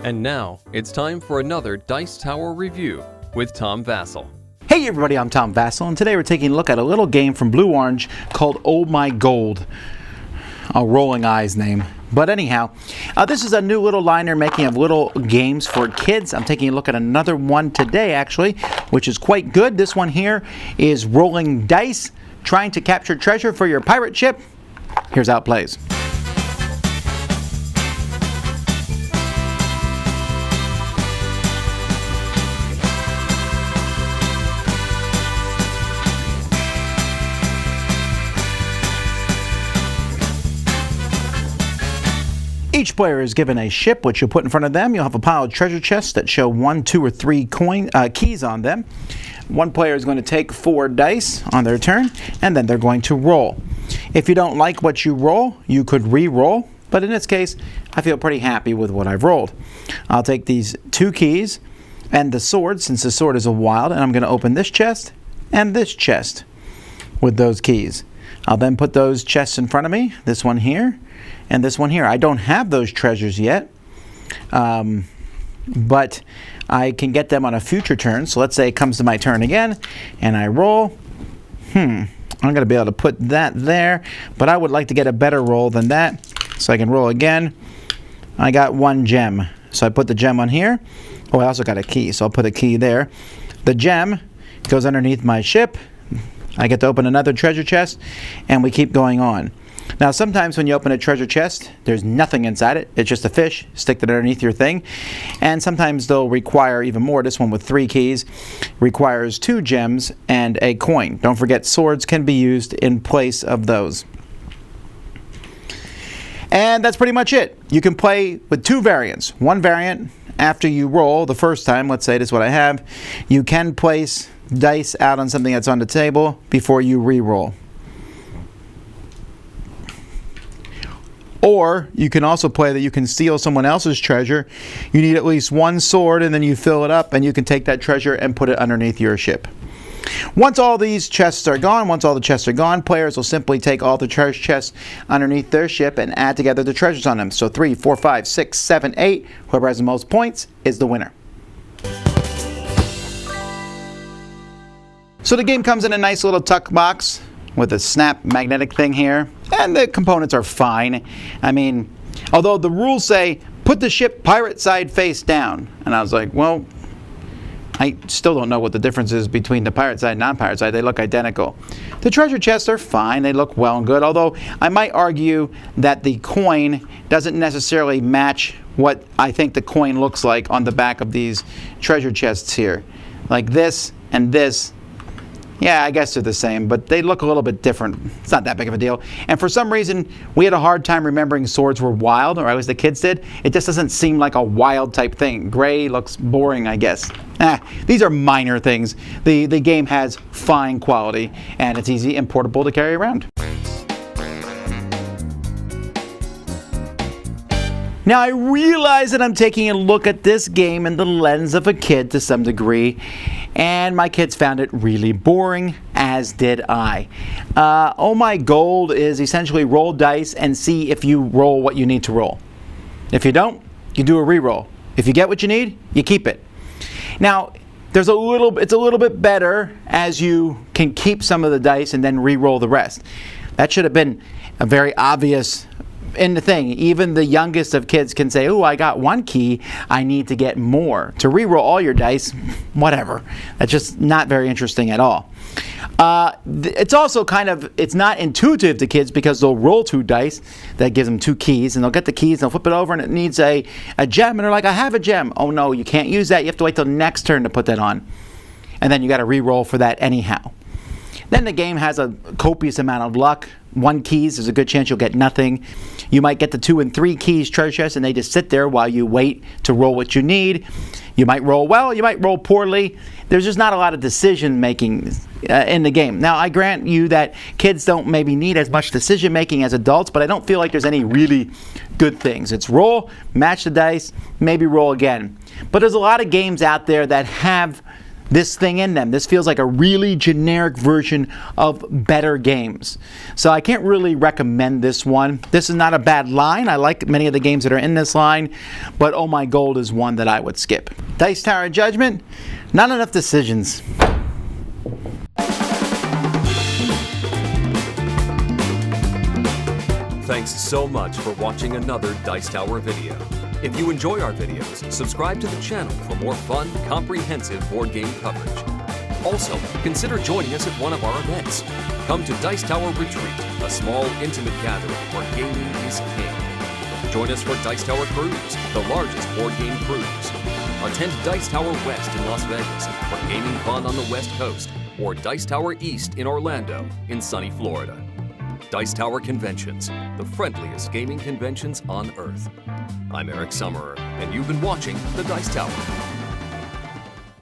And now, it's time for another Dice Tower review with Tom Vasel. Hey everybody, I'm Tom Vasel, and today we're taking a look at a little game from Blue Orange called Oh My Gold. A rolling eyes name. But anyhow, this is a new little line they're making of little games for kids. I'm taking a look at another one today, actually, which is quite good. This one here is rolling dice, trying to capture treasure for your pirate ship. Here's how it plays. Each player is given a ship, which you'll put in front of them. You'll have a pile of treasure chests that show 1, 2, or 3 keys on them. One player is going to take 4 dice on their turn, and then they're going to roll. If you don't like what you roll, you could re-roll, but in this case, I feel pretty happy with what I've rolled. I'll take these 2 keys and the sword, since the sword is a wild, and I'm going to open this chest and this chest with those keys. I'll then put those chests in front of me, this one here, and this one here. I don't have those treasures yet, but I can get them on a future turn. So let's say it comes to my turn again, and I roll. I'm going to be able to put that there, but I would like to get a better roll than that, so I can roll again. I got 1 gem, so I put the gem on here. Oh, I also got a key, so I'll put a key there. The gem goes underneath my ship. I get to open another treasure chest, and we keep going on. Now, sometimes when you open a treasure chest, there's nothing inside it. It's just a fish. Stick it underneath your thing. And sometimes they'll require even more. This one with 3 keys requires 2 gems and a coin. Don't forget, swords can be used in place of those. And that's pretty much it. You can play with 2 variants. One variant, after you roll the first time, let's say this is what I have, you can place dice out on something that's on the table before you re-roll. Or you can also play that you can steal someone else's treasure. You need at least 1 sword, and then you fill it up, and you can take that treasure and put it underneath your ship. Once all these chests are gone, players will simply take all the treasure chests underneath their ship and add together the treasures on them. So 3, 4, 5, 6, 7, 8. Whoever has the most points is the winner. So the game comes in a nice little tuck box with a snap magnetic thing here, and the components are fine. I mean, although the rules say put the ship pirate side face down, and I was like, well, I still don't know what the difference is between the pirate side and non-pirate side. They look identical. The treasure chests are fine. They look well and good, although I might argue that the coin doesn't necessarily match what I think the coin looks like on the back of these treasure chests here. Like this and this. Yeah, I guess they're the same, but they look a little bit different. It's not that big of a deal. And for some reason, we had a hard time remembering swords were wild, or at least the kids did. It just doesn't seem like a wild type thing. Gray looks boring, I guess. These are minor things. The game has fine quality, and it's easy and portable to carry around. Now, I realize that I'm taking a look at this game in the lens of a kid to some degree, and my kids found it really boring, as did I. Oh My Gold is essentially roll dice and see if you roll what you need to roll. If you don't, you do a re-roll. If you get what you need, you keep it. Now, it's a little bit better as you can keep some of the dice and then re-roll the rest. That should have been a very obvious in the thing. Even the youngest of kids can say, oh, I got 1 key, I need to get more. To re-roll all your dice, whatever. That's just not very interesting at all. It's also it's not intuitive to kids because they'll roll 2 dice that gives them 2 keys, and they'll get the keys and they'll flip it over and it needs a gem, and they're like, I have a gem. Oh no, you can't use that. You have to wait till next turn to put that on. And then you got to re-roll for that anyhow. Then the game has a copious amount of luck. 1 keys, there's a good chance you'll get nothing. You might get the 2 and 3 keys treasure chests, and they just sit there while you wait to roll what you need. You might roll well, you might roll poorly. There's just not a lot of decision making in the game. Now, I grant you that kids don't maybe need as much decision making as adults, but I don't feel like there's any really good things. It's roll, match the dice, maybe roll again. But there's a lot of games out there that have this thing in them. This feels like a really generic version of better games. So I can't really recommend this one. This is not a bad line. I like many of the games that are in this line, but Oh My Gold is one that I would skip. Dice Tower Judgment, not enough decisions. Thanks so much for watching another Dice Tower video. If you enjoy our videos, subscribe to the channel for more fun, comprehensive board game coverage. Also, consider joining us at one of our events. Come to Dice Tower Retreat, a small, intimate gathering where gaming is king. Join us for Dice Tower Cruise, the largest board game cruise. Attend Dice Tower West in Las Vegas for gaming fun on the West Coast, or Dice Tower East in Orlando in sunny Florida. Dice Tower Conventions, the friendliest gaming conventions on Earth. I'm Eric Summerer, and you've been watching the Dice Tower.